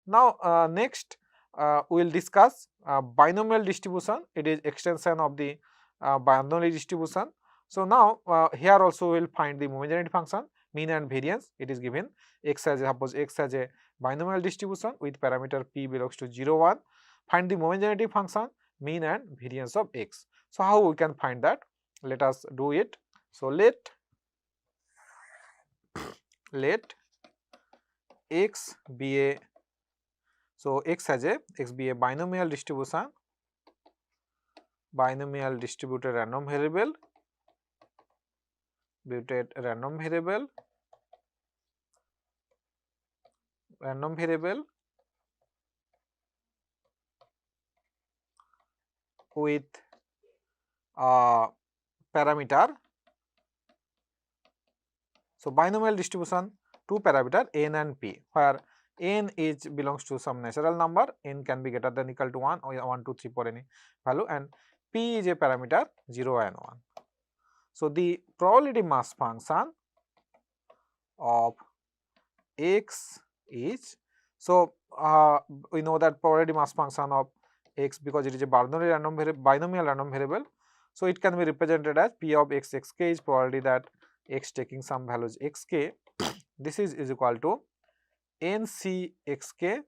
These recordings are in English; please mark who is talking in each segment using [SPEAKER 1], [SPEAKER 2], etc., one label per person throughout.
[SPEAKER 1] Now next we will discuss binomial distribution. It is extension of the Bernoulli distribution. So now here also we will find the homogeneity function, mean and variance. It is given x as suppose x as a binomial distribution with parameter p belongs to 0, 1. Find the homogeneity function, mean and variance of x. So how we can find that? Let us do it. So let x be a, so x be a binomial distribution, binomial distributed random variable, random variable with parameter. So binomial distribution, two parameter n and p, where n is belongs to some natural number, n can be greater than equal to 1 or 1, 2, 3 for any value, and p is a parameter 0 and 1. So the probability mass function of x is, so we know that probability mass function of x, because it is a binomial random variable, so it can be represented as p of x xk is probability that x taking some values xk, this is equal to nc xk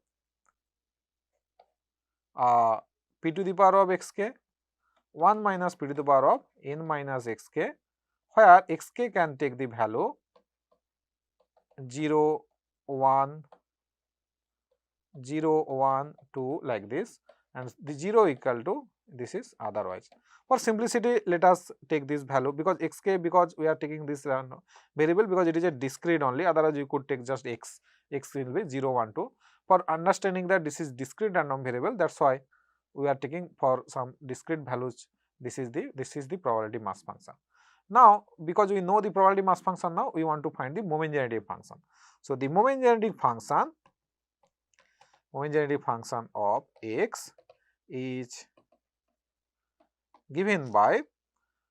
[SPEAKER 1] p to the power of xk 1 minus p to the power of n minus xk, where xk can take the value 0, 1, 0, 1, 2 like this, and the 0 equal to this is otherwise. For simplicity, let us take this value, because xk, because we are taking this variable because it is a discrete only, otherwise you could take just x will be 0, 1, 2. For understanding that this is discrete random variable, that is why we are taking for some discrete values, this is the probability mass function. Now because we know the probability mass function, now we want to find the homogeneity function. So the homogeneity function of x is given by,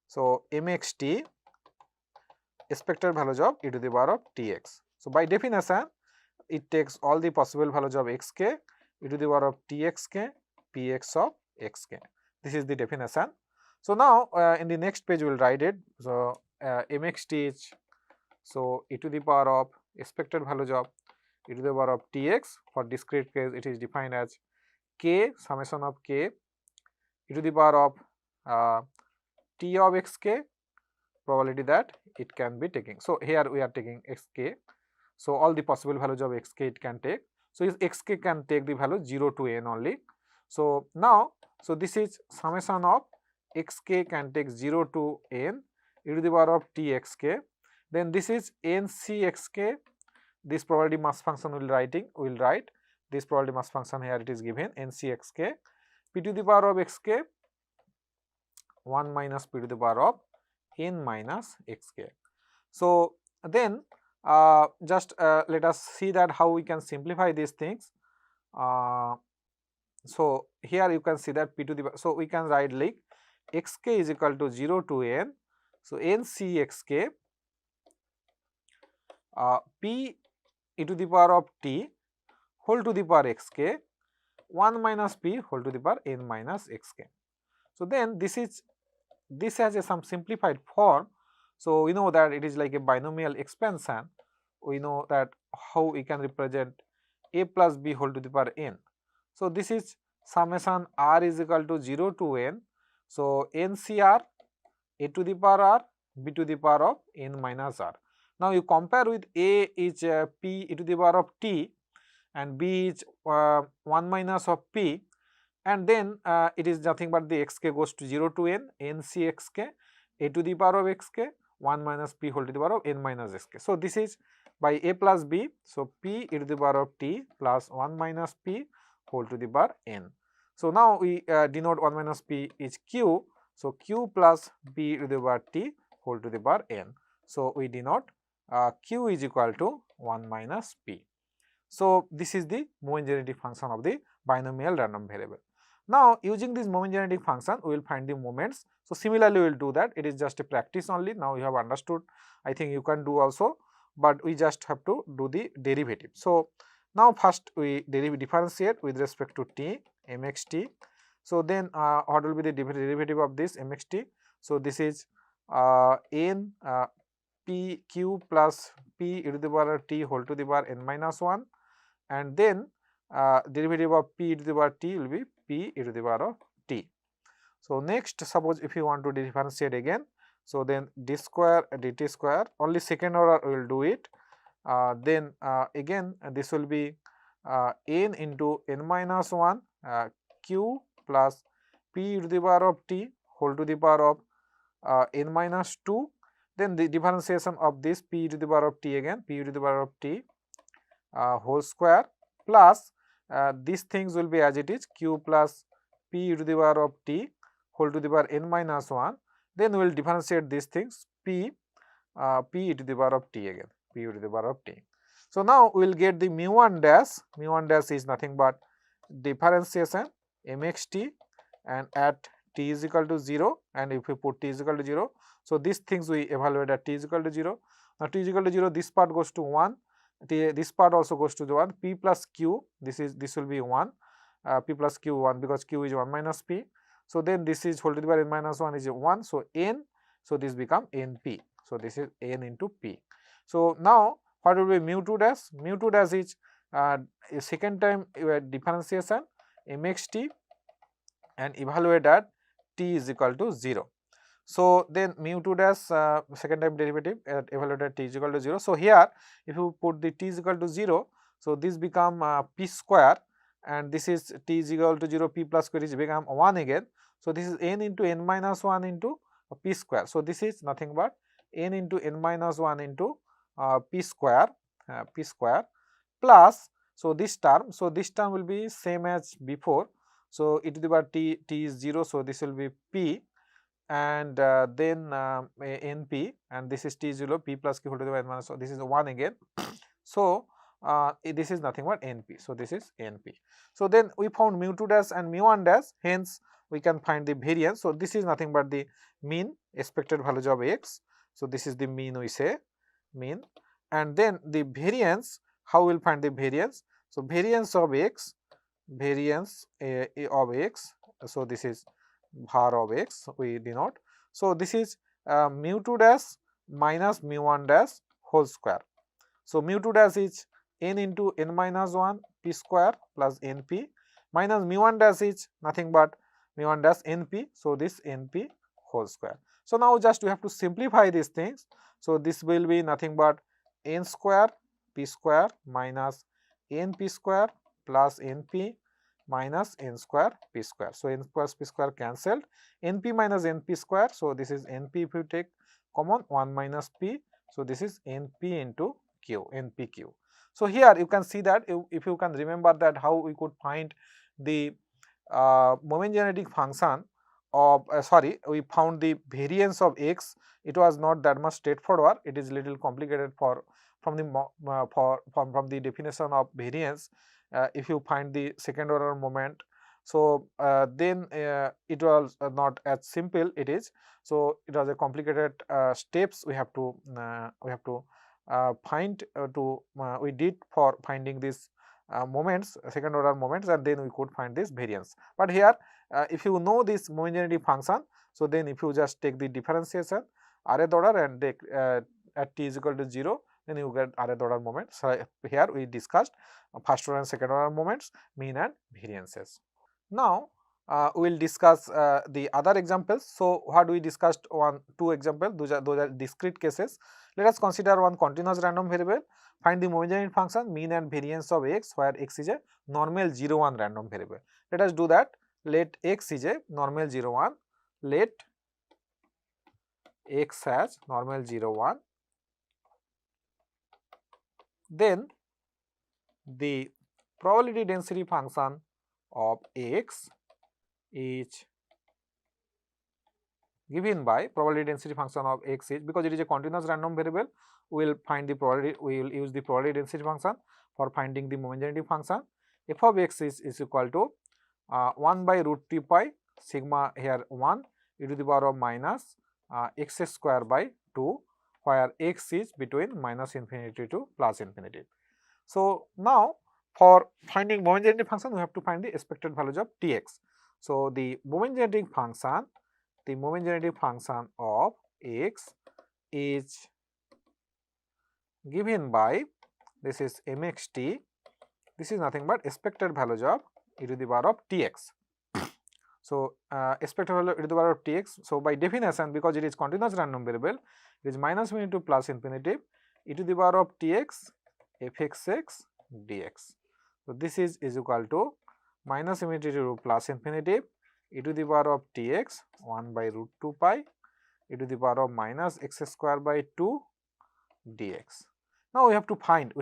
[SPEAKER 1] so mxt expected values of e to the power of tx. So by definition it takes all the possible values of xk, e to the power of txk, px of xk. This is the definition. So now in the next page we will write it. So mxt is, so e to the power of expected values of e to the power of tx, for discrete case it is defined as k summation of k e to the power of t of xk, probability that it can be taking. So here we are taking xk, so all the possible values of xk it can take. So xk can take the value 0 to n only. So now, so this is summation of xk can take 0 to n e to the power of txk, then this is ncxk, this probability mass function will write this probability mass function, here it is given ncxk, p to the power of xk 1 minus p to the power of n minus xk. So then just let us see that how we can simplify these things. So here you can see that p to the, so we can write like xk is equal to 0 to n, so ncxk p e to the power of t whole to the power xk 1 minus p whole to the power n minus xk. So then this has a some simplified form. So we know that it is like a binomial expansion. We know that how we can represent a plus b whole to the power n. So this is summation r is equal to 0 to n. So ncr a to the power r, b to the power of n minus r. Now you compare with a is p e to the power of t and b is 1 minus of p, and then it is nothing but the xk goes to 0 to n, ncxk a to the power of xk 1 minus p whole to the power of n minus xk. So this is by a plus b, so p e to the power of t plus 1 minus p whole to the power n. So now we denote 1 minus p is q, so q plus b to the power t whole to the power n. So we denote q is equal to 1 minus p. So this is the homogeneity function of the binomial random variable. Now using this homogeneity function we will find the moments. So similarly we will do that, it is just a practice only. Now you have understood, I think you can do also, but we just have to do the derivative. So Now first we differentiate with respect to t, mxt. So then what will be the derivative of this mxt? So this is n p q plus p e to the power t whole to the power n minus 1, and then derivative of p e to the power t will be p e to the power of t. So next, suppose if you want to differentiate again, so then d square dt square, only second order we will do it. Then again this will be n into n minus 1 q plus p to the power of t whole to the power of n minus 2. Then the differentiation of this p to the power of t, again p to the power of t whole square, plus these things will be as it is, q plus p to the power of t whole to the power n minus 1. Then we will differentiate these things, p to the power of t, again p to the power of t. So now we will get the mu1 dash is nothing but differentiation mxt, and at t is equal to 0, and if we put t is equal to 0, so these things we evaluate at t is equal to 0. Now t is equal to 0, this part goes to 1, this part also goes to the 1, p plus q, this will be 1, p plus q 1, because q is 1 minus p. So then this is whole to the power n minus 1 is 1, so n, so this become np. So this is n into p. So now what will be mu2 dash? Mu2 dash is a second time differentiation mxt and evaluate at t is equal to 0. So then mu2 dash second time derivative at evaluate at t is equal to 0. So here if you put the t is equal to 0, so this become p square, and this is t is equal to 0, p plus square is become 1 again. So this is n into n minus 1 into p square. So this is nothing but n into n minus 1 into p square plus, so this term will be same as before. So e to the power t is 0, so this will be p, and then np, and this is t 0, p plus q whole to the power n minus, so this is 1 again. So this is nothing but np, so this is np. So then we found mu2 dash and mu1 dash, hence we can find the variance. So this is nothing but the mean expected values of x. So this is the mean, we say mean, and then the variance, how we will find the variance? So variance of x, so this is var of x we denote. So this is mu2 dash minus mu1 dash whole square. So mu2 dash is n into n minus 1 p square plus np, minus mu1 dash is nothing but mu1 dash np, so this np whole square. So now just we have to simplify these things. So this will be nothing but n square p square minus np square plus np minus n square p square. So n square p square cancelled, np minus np square, so this is np, if you take common 1 minus p, so this is np into q, npq. So here you can see that if you can remember that how we could find the moment genetic function of we found the variance of x. It was not that much straightforward, it is little complicated from the definition of variance. If you find the second order moment, so then it was not as simple it is. So it was a complicated steps we have to find we did for finding these moments, second order moments, and then we could find this variance. But here if you know this homogeneity function, so then if you just take the differentiation rth order and take at t is equal to 0, then you get rth order moment. So here we discussed first order and second order moments, mean and variances. Now we will discuss the other examples. So what we discussed, two examples, those are discrete cases. Let us consider one continuous random variable. Find the homogeneity function, mean and variance of x, where x is a normal 0 1 random variable. Let us do that. Let x is a normal 0 1, let x as normal 0 1, then the probability density function of x is given by probability density function of x is, because it is a continuous random variable, we will find the probability, we will use the probability density function for finding the homogeneity function. F of x is equal to 1 by root 2 pi sigma, here 1 e to the power of minus x square by 2, where x is between minus infinity to plus infinity. So now for finding moment generating function, we have to find the expected values of Tx. So the moment generating function of x is given by, this is mxt, this is nothing but expected values of e to the power of Tx. So expected value e to the power of Tx. So by definition, because it is continuous random variable, it is minus infinity to plus infinity e to the power of Tx fxx dx. So this is equal to minus infinity to plus infinity e to the power of Tx 1 by root 2 pi e to the power of minus x square by 2 dx. Now we have to find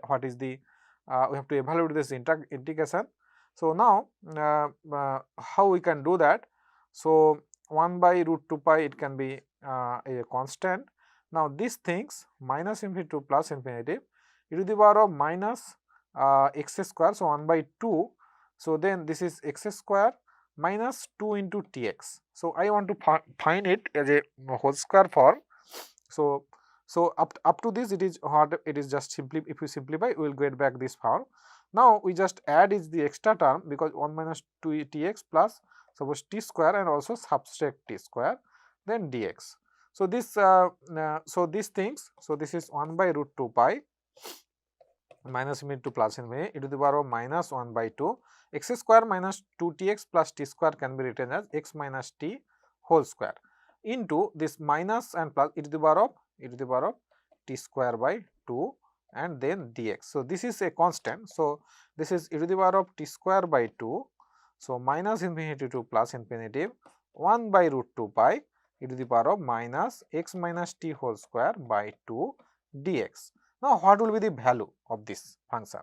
[SPEAKER 1] what is the we have to evaluate this integration. So now how we can do that? So 1 by root 2 pi, it can be a constant. Now these things minus infinity to plus infinity e to the power of minus x square, so 1 by 2. So then this is x square minus 2 into Tx. So I want to find it as a whole square form. So up to this, it is what it is, just simply if you simplify, we will get back this form. Now we just add is the extra term, because 1 minus 2 Tx plus suppose t square and also subtract t square, then dx. So this so these things, so this is 1 by root 2 pi minus infinity to plus infinity e to the power of minus 1 by 2 x square minus 2 tx plus t square can be written as x minus t whole square into this minus and plus e to the power of t square by 2 and then dx. So this is a constant. So this is e to the power of t square by 2. So minus infinity to plus infinity 1 by root 2 pi e to the power of minus x minus t whole square by 2 dx. Now what will be the value of this function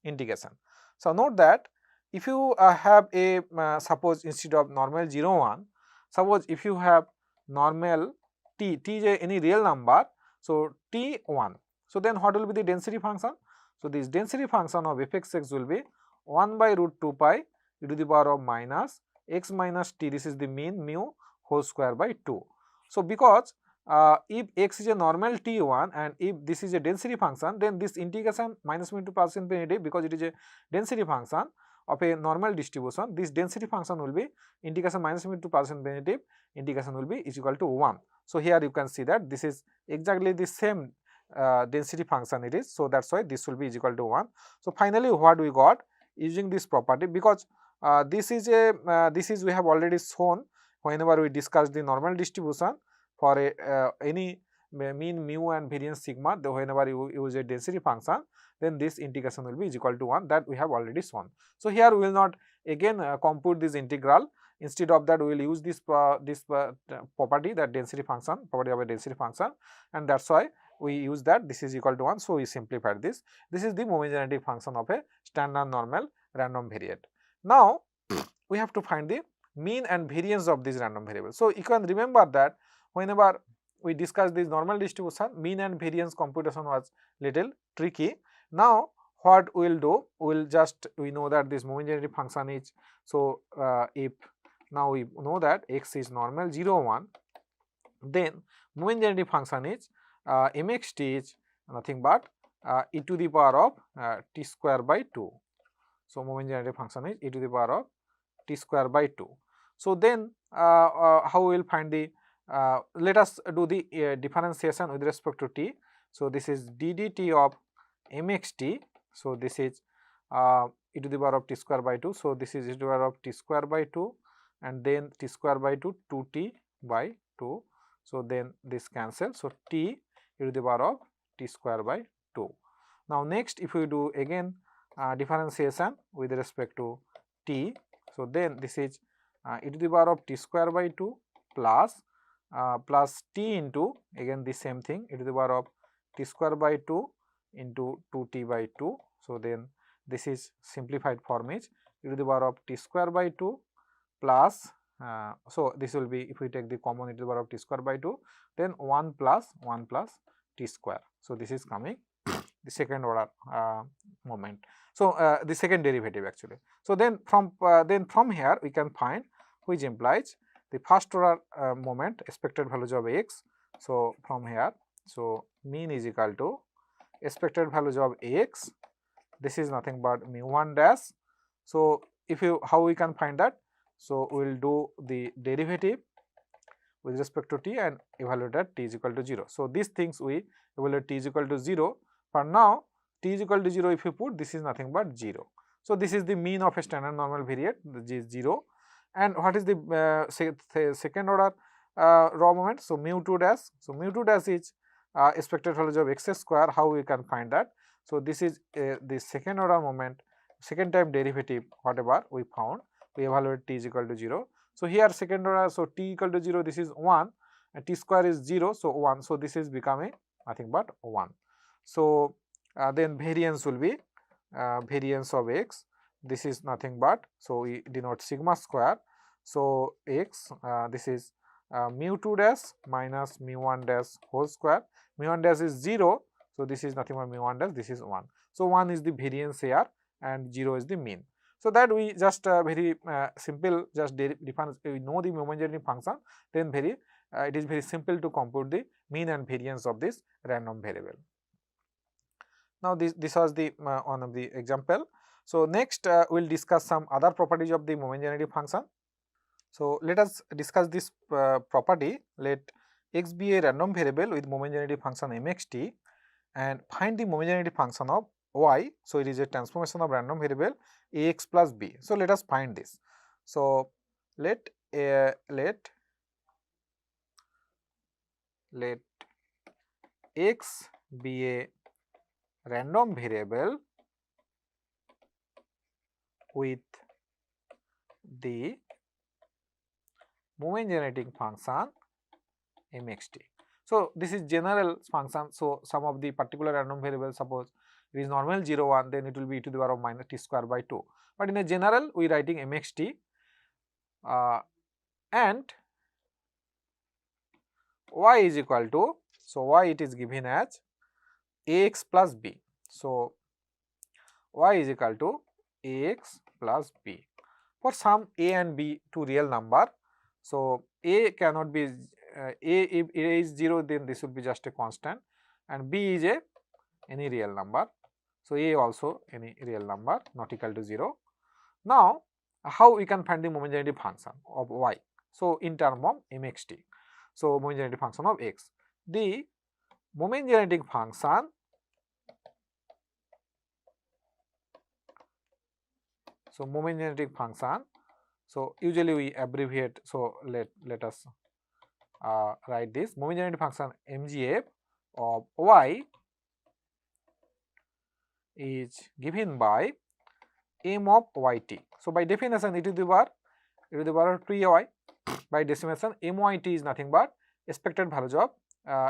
[SPEAKER 1] integration? So note that if you have a suppose instead of normal 0 1, suppose if you have normal t is any real number, so t 1, so then what will be the density function? So this density function of fxx will be 1 by root 2 pi e to the power of minus x minus t, this is the mean mu whole square by 2. So because if x is a normal t1 and if this is a density function, then this integration minus infinity to plus infinity, because it is a density function of a normal distribution, this density function will be integration minus infinity to plus infinity, integration will be is equal to 1. So here you can see that this is exactly the same density function it is. So that's why this will be is equal to 1. So finally what we got using this property, because this is we have already shown whenever we discuss the normal distribution for a any mean mu and variance sigma, whenever you use a density function, then this integration will be is equal to 1, that we have already shown. So here we will not again compute this integral. Instead of that, we will use this property, that density function, property of a density function, and that's why we use that this is equal to 1. So we simplified this. This is the moment generating function of a standard normal random variable. Now we have to find the mean and variance of these random variables. So you can remember that whenever we discuss this normal distribution, mean and variance computation was little tricky. Now what we will do, we know that this moment generating function is, so if now we know that x is normal 0 1, then moment generating function is mxt is nothing but e to the power of t square by 2. So moment generating function is e to the power of t square by 2. So then how we will find the let us do the differentiation with respect to t. So this is ddt of mxt. So this is e to the power of t square by 2. So this is e to the power of t square by 2, and then t square by 2 2t by 2. So then this cancels. So t e to the power of t square by 2. Now next, if we do again differentiation with respect to t, so then this is e to the power of t square by 2 plus t into again the same thing, e to the power of t square by 2 into 2t by 2. So then this is simplified form is e to the power of t square by 2 plus so this will be, if we take the common e to the power of t square by 2, then 1 plus t square. So this is coming the second order moment. So the second derivative actually. So then from here we can find which implies the first order moment expected values of x. So from here, so mean is equal to expected values of x this is nothing but mu1 dash. So if you, how we can find that? So we will do the derivative with respect to t and evaluate at t is equal to 0. So these things we evaluate t is equal to 0. For now t is equal to 0, if you put, this is nothing but 0. So this is the mean of a standard normal variate, which is 0. And what is the second order raw moment? So mu2 dash. So mu2 dash is expected value of x square. How we can find that? So this is the second order moment, second time derivative, whatever we found, we evaluate t is equal to 0. So here second order, so t equal to 0, this is 1, and t square is 0, so 1. So this is becoming nothing but 1. So then variance will be variance of x. This is nothing but, so we denote sigma square. So x, this is mu2 dash minus mu1 dash whole square. Mu1 dash is 0, so this is nothing but mu1 dash, this is 1. So 1 is the variance here and 0 is the mean. So that we just very simple, just define, we know the moment generating function, then very it is very simple to compute the mean and variance of this random variable. Now this was the one of the example. So next we will discuss some other properties of the moment generating function. So let us discuss this property. Let x be a random variable with moment generating function mxt, and find the moment generating function of y. So it is a transformation of random variable ax plus b. So let us find this. So let x be a random variable with the moment generating function mxt. So this is general function. So some of the particular random variables, suppose it is normal 0 1, then it will be e to the power of minus t square by 2. But in a general, we writing mxt and y is equal to, so y it is given as ax plus b. So y is equal to ax plus b for some a and b, two real number. So a cannot be if a is 0, then this will be just a constant, and b is a any real number. So a also any real number not equal to 0. Now how we can find the moment generating function of y? So in term of mxt. So moment generating function of x. The moment generating function, so moment generating function, so usually we abbreviate. So let us write this moment generating function mgf of y is given by m of yt. So by definition, e to the power of t y. By decimation, myt is nothing but expected values of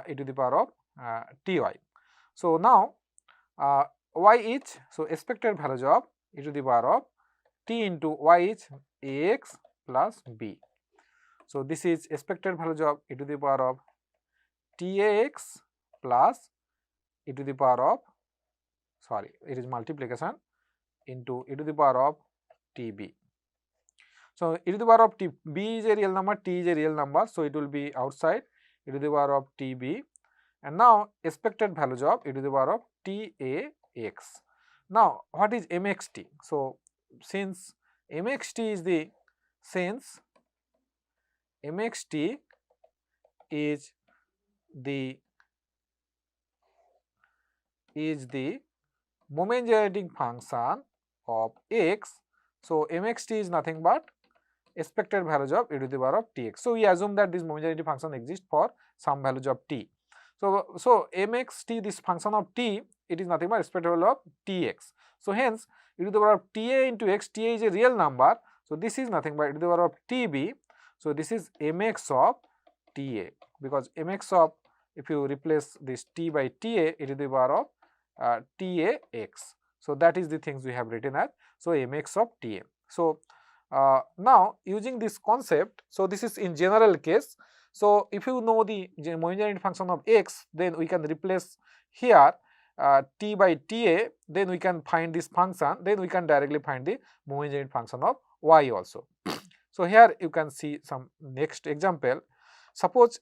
[SPEAKER 1] e to the power of ty. So now y is, so expected values of e to the power of t into y is ax plus b. So this is expected values of e to the power of tax plus e to the power of, sorry, it is multiplication into e to the power of tb. So e to the power of t, b is a real number, t is a real number, so it will be outside e to the power of tb. And now expected values of e to the power of tax. Now what is mxt? So since mxt is the, since mxt is the moment generating function of x, so mxt is nothing but expected values of e to the power of tx. So we assume that this moment generating function exists for some values of t. So mxt, this function of t, it is nothing but expected value of tx. So hence e to the power of ta into x, ta is a real number, so this is nothing but e to the power of tb. So this is mx of ta, because mx of, if you replace this t by ta, e to the power of tax. So that is the things we have written as, so mx of ta. So now using this concept, so this is in general case. So if you know the moment generating function of x, then we can replace here t by ta, then we can find this function, then we can directly find the moment generating function of y also. So here you can see some next example. Suppose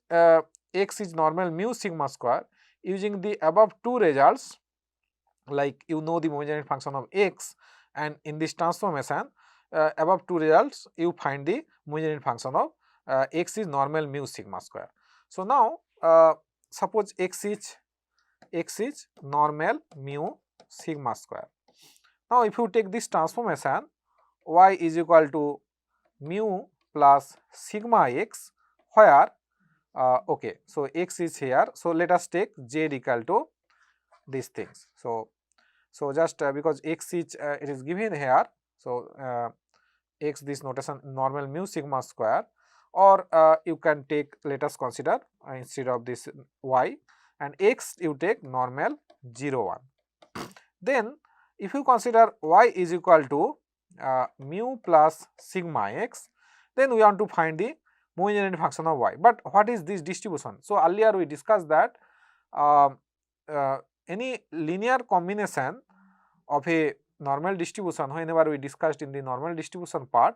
[SPEAKER 1] x is normal mu sigma square. Using the above two results, like you know the homogeneous function of x, and in this transformation above two results you find the homogeneous function of x is normal mu sigma square. So now suppose x is normal mu sigma square. Now if you take this transformation, y is equal to mu plus sigma x, where okay, so x is here, so let us take z equal to these things. So just because x is it is given here, so x this notation normal mu sigma square, or you can take, let us consider instead of this y, and x you take normal 0 1. Then if you consider y is equal to mu plus sigma x, then we want to find the homogeneous function of y. But what is this distribution? So earlier we discussed that um, any linear combination of a normal distribution, whenever we discussed in the normal distribution part,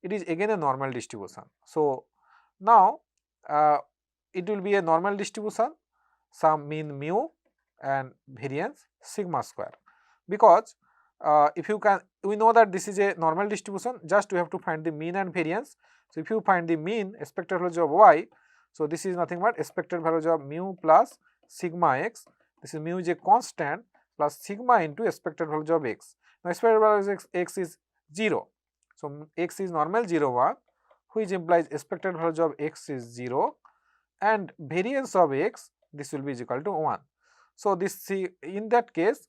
[SPEAKER 1] it is again a normal distribution. So now it will be a normal distribution, some mean mu and variance sigma square, because if you can, we know that this is a normal distribution, just we have to find the mean and variance. So if you find the mean expected value of y, so this is nothing but expected value of mu plus sigma x, this is mu is a constant plus sigma into expected value of x. Now expected value of x is 0, so x is normal 0 1, which implies expected value of x is 0 and variance of x, this will be equal to 1. So this, in that case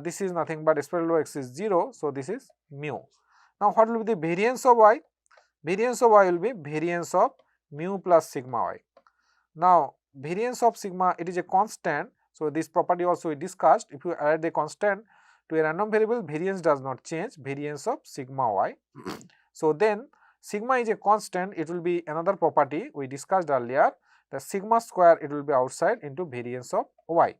[SPEAKER 1] this is nothing but expected value of x is 0, so this is mu. Now what will be the variance of y? Variance of y will be variance of mu plus sigma y. Now variance of sigma, it is a constant, so this property also we discussed. If you add the constant to a random variable, variance does not change, variance of sigma y. So then sigma is a constant, it will be another property we discussed earlier, the sigma square it will be outside into variance of y.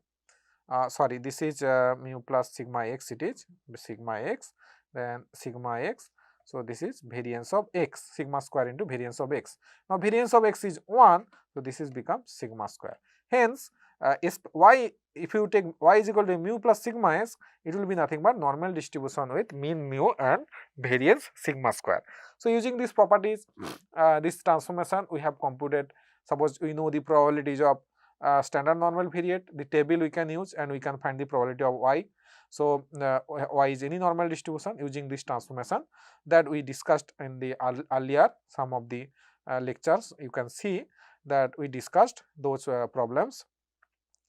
[SPEAKER 1] Sorry, this is mu plus sigma x, it is sigma x, then sigma x. So this is variance of x, sigma square into variance of x. Now variance of x is 1, so this is become sigma square. Hence y, if you take y is equal to mu plus sigma x, it will be nothing but normal distribution with mean mu and variance sigma square. So using these properties, this transformation we have computed. Suppose we know the probabilities of standard normal period, the table we can use and we can find the probability of y. So y is any normal distribution using this transformation that we discussed in the earlier some of the lectures. You can see that we discussed those problems.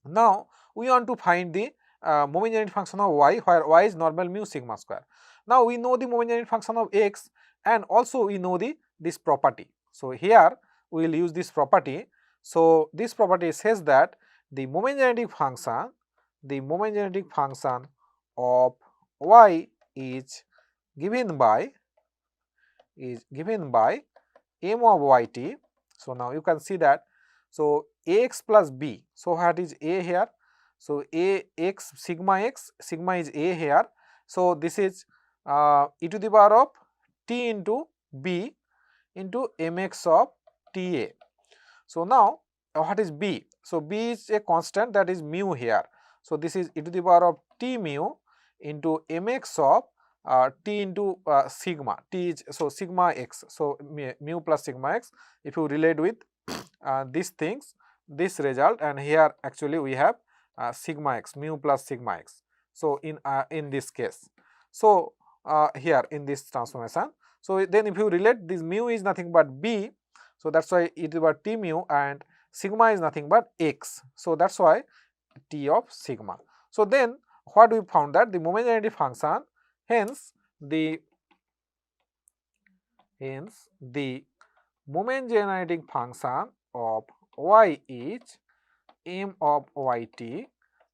[SPEAKER 1] Now we want to find the homogeneous function of y, where y is normal mu sigma square. Now we know the homogeneous function of x, and also we know this property. So here we will use this property. So this property says that the homogeneous function of y is given by m of yt. So now you can see that, so ax plus b, so what is a here? So a x sigma is a here. So this is e to the power of t into b into mx of ta. So now what is b? So b is a constant, that is mu here. So this is e to the power of t mu into mx of t into sigma, t is, so sigma x, so mu plus sigma x. If you relate with these things, this result, and here actually we have sigma x, mu plus sigma x. So in this case, so here in this transformation, so then if you relate, this mu is nothing but b, so that's why it is about t mu, and sigma is nothing but x, so that's why t of sigma. So then what we found, that the homogeneity function, hence the homogeneity function of y is m of yt.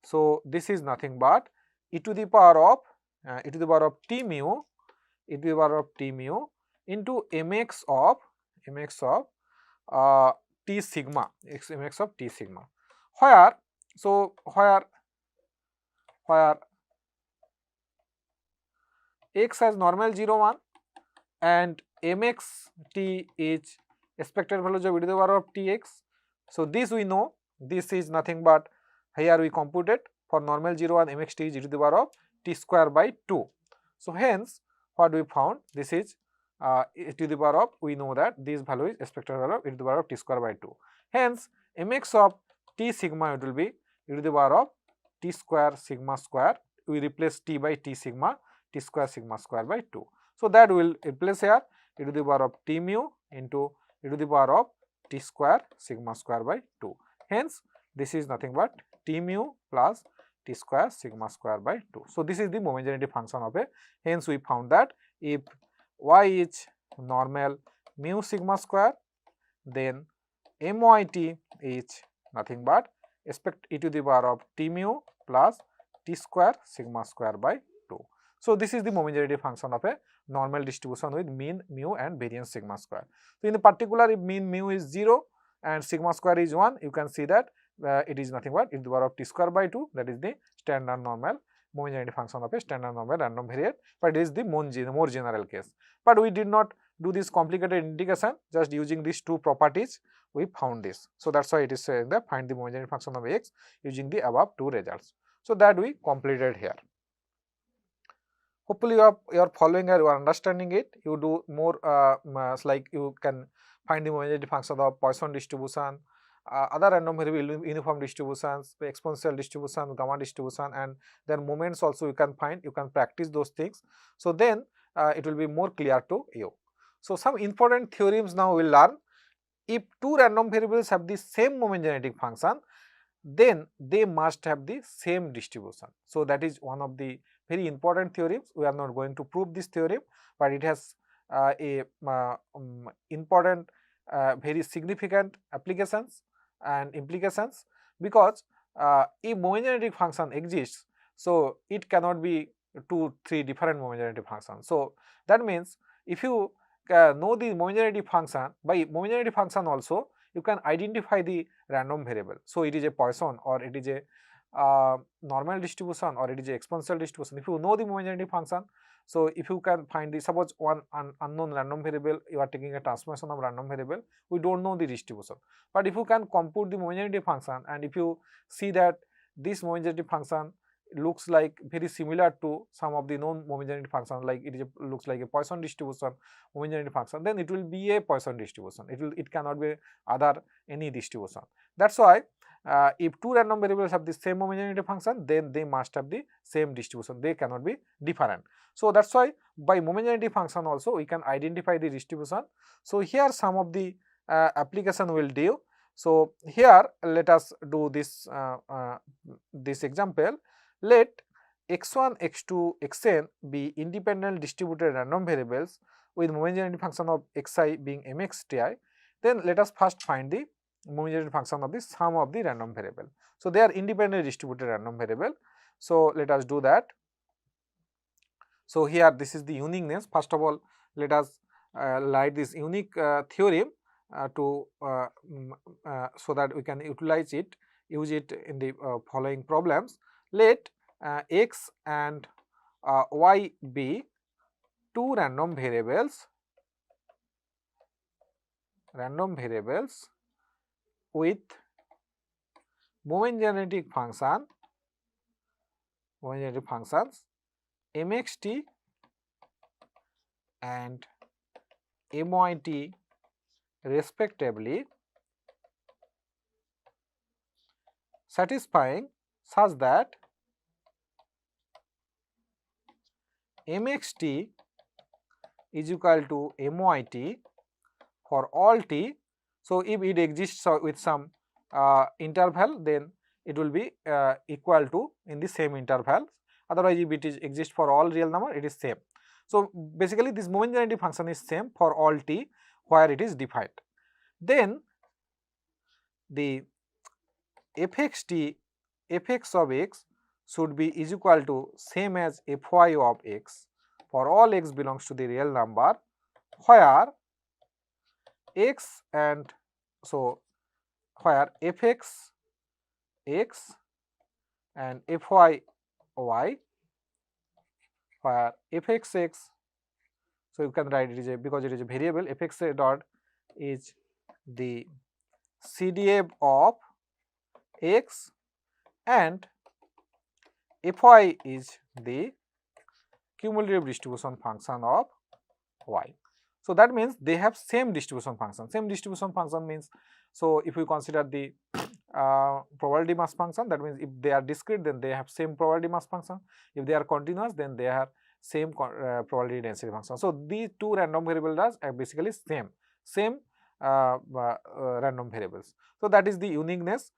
[SPEAKER 1] So this is nothing but e to the power of t mu into mx of t sigma, mx of t sigma, where x has normal 0 1 and mx t is expected value of e to the power of tx. So this we know, this is nothing but, here we computed for normal 0 1 mxt is e to the power of t square by 2. So hence what we found, this is e to the power of, we know that this value is expected value of e to the power of t square by 2. Hence mx of t sigma, it will be e to the power of t square sigma square, we replace t by t sigma, t square sigma square by 2. So that will replace here e to the power of t mu into e to the power of t square sigma square by 2. Hence this is nothing but t mu plus t square sigma square by 2. So this is the homogeneity function of a. Hence we found that if y is normal mu sigma square, then myt is nothing but expect e to the power of t mu plus t square sigma square by 2. So this is the homogeneity function of a normal distribution with mean mu and variance sigma square. So in the particular, if mean mu is 0 and sigma square is 1, you can see that it is nothing but e to the power of t square by 2, that is the standard normal homogeneity function of a standard normal random variate, but it is the more general case. But we did not do this complicated integration, just using these two properties we found this. So that's why it is saying that find the homogeneity function of x using the above two results. So that we completed here. Hopefully you are following or you are understanding it. You do more like you can find the homogeneity function of Poisson distribution, other random variable uniform distributions, exponential distribution, gamma distribution, and their moments also you can find. You can practice those things. So then it will be more clear to you. So some important theorems now we will learn. If two random variables have the same homogenetic function, then they must have the same distribution. So that is one of the very important theorems. We are not going to prove this theorem, but it has important, very significant applications and implications, because if homogeneity function exists, so it cannot be 2, 3 different homogeneity functions. So that means if you know the homogeneity function, by homogeneity function also you can identify the random variable. So it is a Poisson, or it is a normal distribution, or it is a exponential distribution. If you know the homogeneity function, so if you can find the, suppose one unknown random variable, you are taking a transformation of random variable, we don't know the distribution. But if you can compute the homogeneity function, and if you see that this homogeneity function looks like very similar to some of the known homogeneity functions, like it is looks like a Poisson distribution homogeneity function, then it will be a Poisson distribution. It cannot be other any distribution. That's why if two random variables have the same homogeneity function, then they must have the same distribution. They cannot be different. So that's why by homogeneity function also we can identify the distribution. So here some of the application will do. So here let us do this this example. Let x1, x2, xn be independent distributed random variables with homogeneity function of xi being mxti. Then let us first find the homogeneity function of the sum of the random variable. So they are independently distributed random variable. So let us do that. So here this is the uniqueness. First of all, let us write this unique theorem to so that we can utilize it, use it in the following problems. Let x and y be two random variables with homogeneity functions mxt and myt respectively, satisfying such that mxt is equal to myt for all t. So if it exists with some interval, then it will be equal to in the same interval. Otherwise, if it exists for all real number, it is same. So basically this homogeneity function is same for all t where it is defined. Then the fxt, fx of x should be is equal to same as fy of x for all x belongs to the real number, where x and so where fx x and fy y, where fx x, so you can write it is a, because it is a variable, fx dot is the CDF of x, and Fy is the cumulative distribution function of y. So that means they have same distribution function. Same distribution function means, so if we consider the probability mass function, that means if they are discrete then they have same probability mass function. If they are continuous then they are same probability density function. So these two random variables are basically same random variables. So that is the uniqueness.